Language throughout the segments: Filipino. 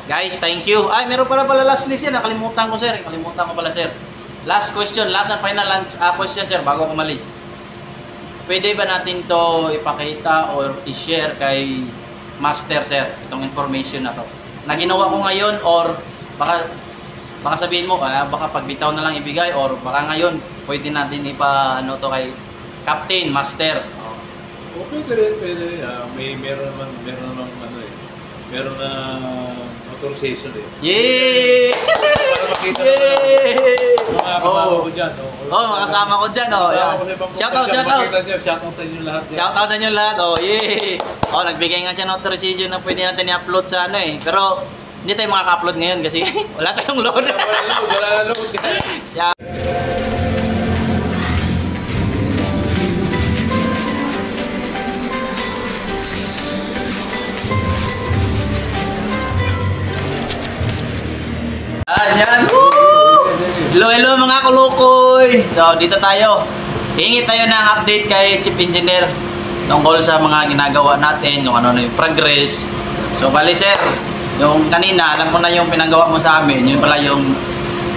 Guys, thank you. Ay, meron pala last list yan. Nakalimutan ko, sir. Nakalimutan ko pala, sir. Last question, last and final question, sir, bago ko malis. Pwede ba natin to ipakita or i-share kay Master, sir, itong information na to? Na ginawa ko ngayon or baka sabihin mo, baka pagbitaw na lang ibigay or baka ngayon pwede natin ano to kay Captain, Master. O, pwede rin, pwede. Meron naman ano eh. Meron na authorization eh. Yay! Para makita mga kasama ko dyan. Mga kasama ko dyan. Shoutout. Shoutout sa inyo lahat. Shoutout sa inyo lahat. Yay! Nagbigay nga siya ng authorization na pwede natin i-upload sa ano eh. Pero hindi tayo makaka-upload ngayon kasi wala tayong load. Wala load. Ayan! Hello mga kulukoy! So dito tayo. Hingi tayo ng update kay Chief Engineer tungkol sa mga ginagawa natin, yung ano na yung progress. So bali sir, yung kanina alam ko na yung pinagawa mo sa amin, yun pala yung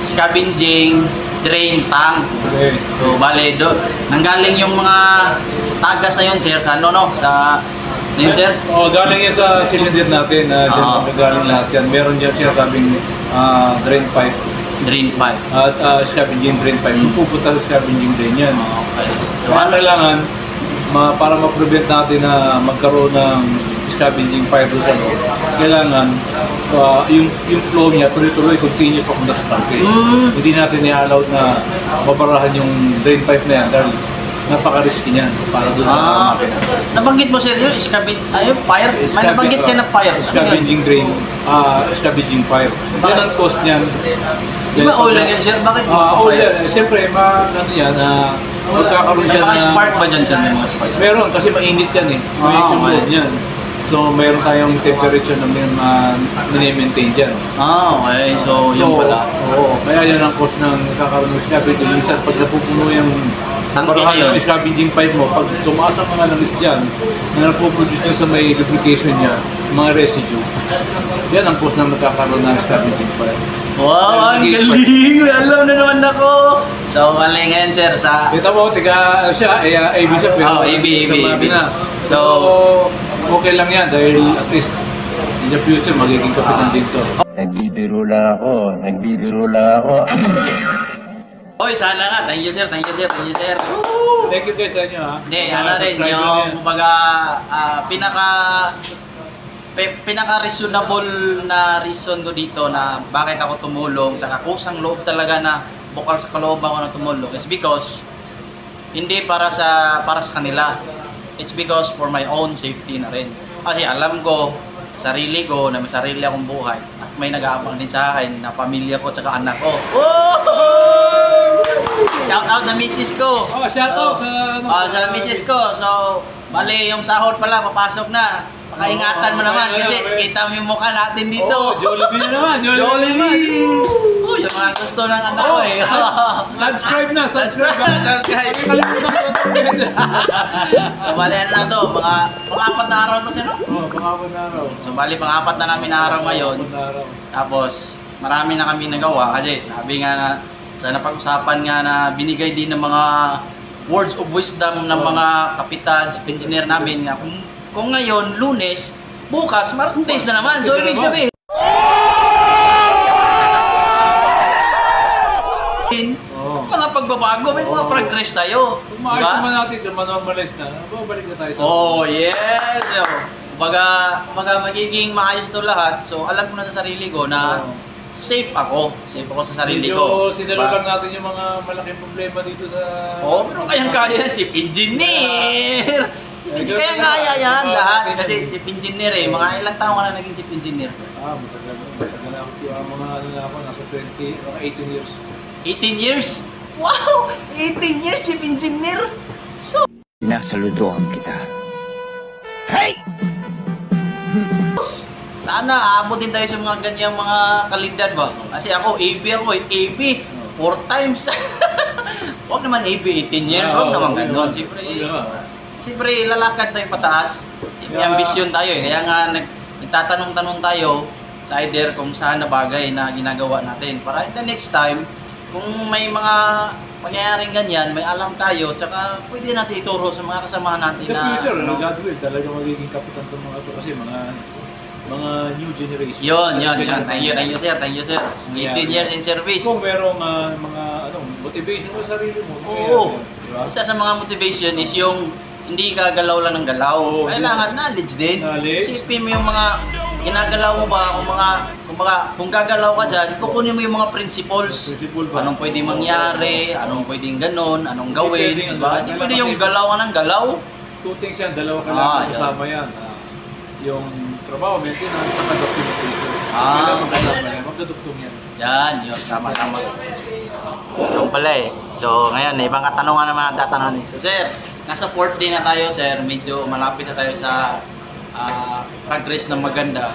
scavenging drain tank. So bali nanggaling yung mga tagas na yun sir sa ano no? Sa yun sir? Galing yan sa cylinder natin. Diyan galing lahat yan. Meron dyan sinasabing drain pipe. Drain pipe. At scavenging drain pipe. Pupunta sa scavenging drain yan. Okay. So, kailangan, para ma-prevent natin na magkaroon ng scavenging pipe doon sa loob, kailangan yung flow niya tuloy-tuloy, continuous papunta sa tangke. Hindi natin i-allow na mabarahan yung drain pipe na yan dahil napaka-risky niyan para doon sa makina. Nabanggit mo sir yung fire? May nabanggit ka na fire. Scavenging drain, scavenging fire. Yan ang cost niyan. Di ba oil lang yan sir? Bakit oil yan. Siyempre, ano yan, magkakaroon siya na... May mga spark ba dyan sir? May mga spark? Meron, kasi mainit yan eh. Mainit yung loob niyan. So, mayroon tayong temperature na maintain dyan. Okay. So yun pala. Oo. Kaya yan ang cost ng kakaroon ng scavenging. Minsan, pag napupuno yung barahan ng scavenging pipe mo, pag tumaas ang mga langis dyan, na napoproduce nyo sa may lubrication niya, mga residue, yan ang cost ng nagkakaroon ng scavenging pipe. Wow, ang galing! Alam na naman ako! So, mali ngayon sir sa... Kita mo, AB siya, pero AB. So, okay lang yan dahil at least in the future magiging kapitan dito. Nagbibiro lang ako. Oy, sana nga. Thank you sir. Thank you guys sa inyo ha. Hindi, ano rin yung kumbaga pinaka-reasonable na reason ko dito na bakit ako tumulong tsaka kusang loob talaga na bukal sa kalooban ko na tumulong is because hindi para sa kanila. It's because for my own safety na rin. Kasi alam ko, sarili ko na may sarili akong buhay at may nag-aabang din sa akin na pamilya ko tsaka anak ko. Shout out sa misis ko. Shout out sa misis ko. So, bali yung sahod pala papasok na. Pakaingatan mo naman kasi kita mo yung mukha natin dito. Jollibee naman. Jollibee. Yung mga gusto ng anak ko eh. Subscribe na. So, bali ano na to, mga pang-apat na araw to sino? Pang-apat na araw. So, bali pang-apat na namin na araw ngayon. Tapos, marami na kami nagawa kasi sabi nga na sa napag-usapan nga na binigay din ng mga words of wisdom ng mga kapitan, chief engineer namin nga kung ngayon, Lunes, bukas, Martes na naman. So, ibig sabihin, mga pagbabago, may mga progress tayo. Kung maayos naman natin, normalize na, babalik na tayo sa... Yes! Baga magiging maayos ito lahat. So, alam ko na sa sarili ko na safe ako sa sarili ko. Medyo sinalugan natin yung mga malaking problema dito sa... pero kayang-kaya, chief engineer! Kaya yan lahat. Kasi chief engineer mga ilang taon ka na naging chief engineer? Matagal na ako. Mga nasa 18 years. 18 years? Wow! 18 years chief engineer? So... Pinasaludoan kita. Hey! Sana aabot din tayo sa mga ganyang mga kalidad ba? Kasi ako, AB 4 times. Huwag naman AB 18 years, huwag naman gano'n. Siyempre, lalakad tayo pataas. May ambisyon tayo eh. Kaya nga, nagtatanong-tanong tayo sa either kung saan na bagay na ginagawa natin. Para in the next time, kung may mga pangyayaring ganyan, may alam tayo, tsaka pwede natin ituro sa mga kasamahan natin In the na... future, ano, God will, talaga magiging kapitan itong mga ito kasi mga new generation. Yun. Thank you sir. 18 years in service. Kung merong mga motivation mo sa sarili mo. Oo. Diba? Isa sa mga motivation is yung hindi ka galaw lang ng galaw. Oo, Kailangan knowledge din. Knowledge. Isipin mo yung mga ginagalaw mo ba, kung gagalaw ka dyan, kukunin mo yung mga principles. Principle ba? Anong pwedeng mangyari, anong pwedeng ganon, anong gawin, Hindi pwedeng diba? ano, Hindi may pwede yung kasi- galaw ka ng galaw. Two things yan, dalawa ka lang kasama yan. Yung trabaho, maintenance, saka documentation. Kailangan magkasama yan, magdadugtong yan. Yan, yun, tama. Yung pala eh. So, ngayon, ibang katanungan naman ang tatanungin. So, sir, nasa 4th day na tayo, sir. Medyo malapit na tayo sa progress na maganda.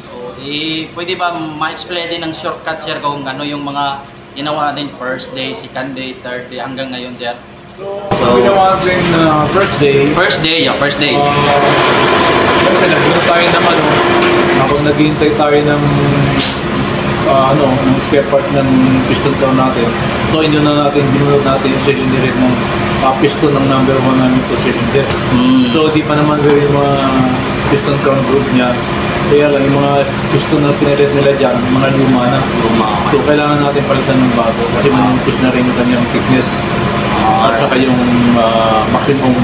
So, pwede ba ma-explain din ng shortcut, sir, kung ano yung mga ginawa natin first day, second day, third day, hanggang ngayon, sir? So, ginawa natin first day. First day. Siyempre, nagpunta tayo naman, habang naghihintay tayo ng ng spare part ng piston crown natin. So, binunod natin yung cylinder head ng piston ng number 1 namin to cylinder. So, di pa naman very yung mga piston crown group niya. Kaya lang, yung mga piston na pinalit nila dyan, mga luma na. So, kailangan natin palitan ng bago kasi manipis na rin yung kanyang thickness at saka yung maximum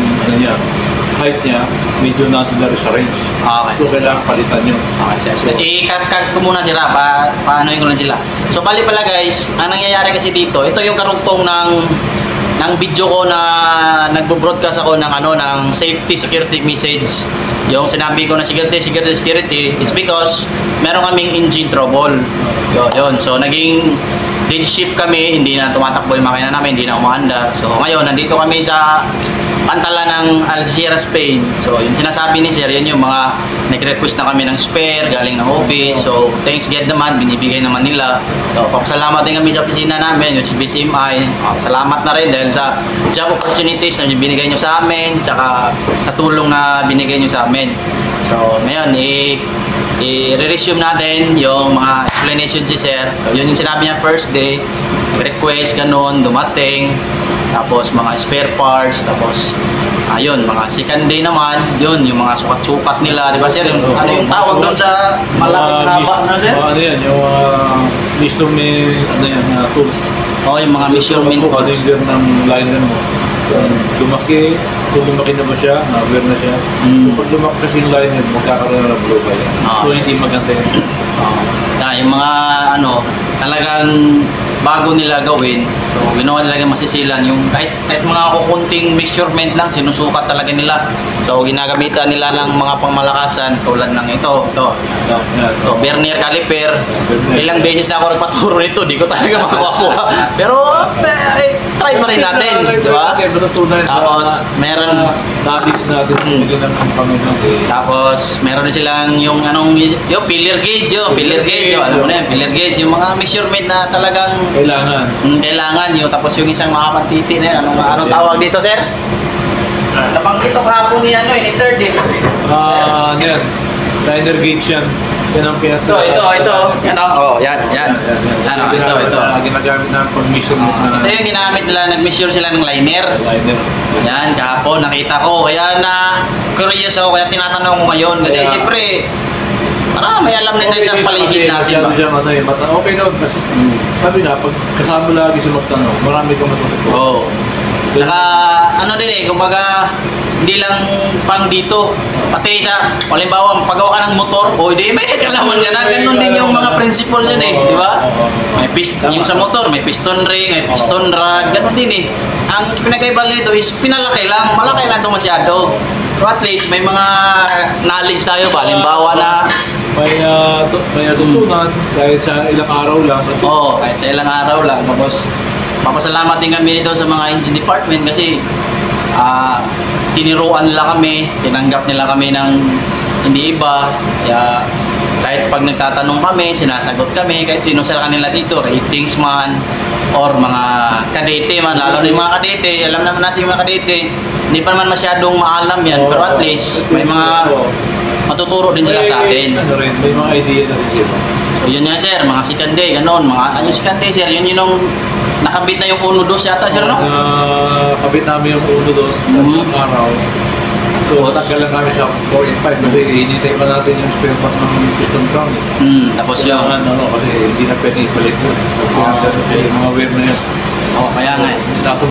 height niya, medyo not sa range. Okay. So, kailangan palitan yun. Okay, sir. I-cut ko muna sila, paanoin ko lang sila. So, bali pala guys, ang nangyayari kasi dito, ito yung karugtong ng video ko na nagbo-broadcast ako ng safety security message. Yung sinabi ko na security, it's because meron kaming engine trouble. Yun. So, naging dead shift kami, hindi na tumatakbo yung makina namin, hindi na umaandar. So, ngayon, nandito kami sa Pantala ng Algeciras, Spain. So, yung sinasabi ni Sir, yun yung mga nag-request na kami ng spare galing ng office. So, thanks God naman, binibigay naman nila. So, papasalamat din kami sa opisina namin, which is BCMI. Salamat na rin dahil sa job opportunities na binigay nyo sa amin, tsaka sa tulong na binigay nyo sa amin. So, ngayon, i-resume natin yung mga explanation si Sir. So, yun yung sinabi niya first day, request, ganun, dumating. Tapos mga spare parts, tapos ayun, mga second day naman, yun, yung mga sukat-sukat nila, di ba sir? Ano yung tawag doon sa malapit haba na sir? Ano yan, yung measurement, tools. Yung mga measurement tools. tools. ng liner mo. Kung lumaki na ba siya, na-wear na siya. So pag lumaki kasi yung liner, magkakaroon na ng blow by yan. So hindi maganda yan. Yung mga talagang bago nila gawin, so ginawa nila masisilan yung kahit mga kukunting measurement lang sinusukat talaga nila. So ginagamitan nila ng mga pangmalakasan tulad ng ito vernier caliper. Ilang beses na ako nagpaturo nito, di ko talaga makuha. Pero try pa rin natin, di ba? Tapos meron na-list natin ng Panginoon. Tapos meron din silang yung yung pillar gauge, alam mo na yan, pillar gauge, yung mga measurement na talagang kailangan yun. Tapos yung isang makapantiti na yun, anong tawag dito sir? Nabanggit ko kahapon ni ni third day. Yan, liner gauge yan. Yan ang Ito. Yan. Ito. Ginagamit na pag-measurement na. Ito yung ginamit nila, nag-measure sila ng liner. Yan, kahapon nakita ko. Kaya curious ako, kaya tinatanong ko ngayon. Kasi siyempre, may alam na tayo sa paligid natin ba? Okay na, kasi sabi na, pag kasama lagi sa magtanong, marami kang matututo. Oo. Saka, kumbaga, hindi lang pang dito. Pati sa, halimbawa, paggawa ka ng motor, may kalaman ka na. Ganun din yung mga principle yun di ba? Yung sa motor, may piston ring, may piston rod, ganun din Ang pinagkaiba nito is, pinalaki lang, malaki lang ito masyado. Pero at least, may mga knowledge tayo ba? Halimbawa na, may natutunan kahit sa ilang araw lang. Kahit sa ilang araw lang. Tapos, papasalamat din kami dito sa mga engine department kasi tiniruan nila kami, tinanggap nila kami ng hindi iba. Kaya kahit pag nagtatanong kami, sinasagot kami, kahit sino sa kanila dito, ratings man, or mga kadete man, lalo na yung mga kadete, alam naman natin yung mga kadete, hindi pa naman masyadong maalam yan, pero at least may mga matuturo din sila sa atin. Ano rin, may mga idea na rin sila. So yun nga sir, mga sikande, ganun. Yung sikande sir, yun yung nakabit na yung 1-2 yata sir, no? Kabit namin yung 1-2 sa isang araw. So, matagal lang kami sa 4-5 kasi hinintay pa natin yung spare part ng piston crown. Tapos yung... Ano, kasi hindi na pwede ibalik yun. Okay. Yung mga wear na yun. Kaya nga eh. Nasa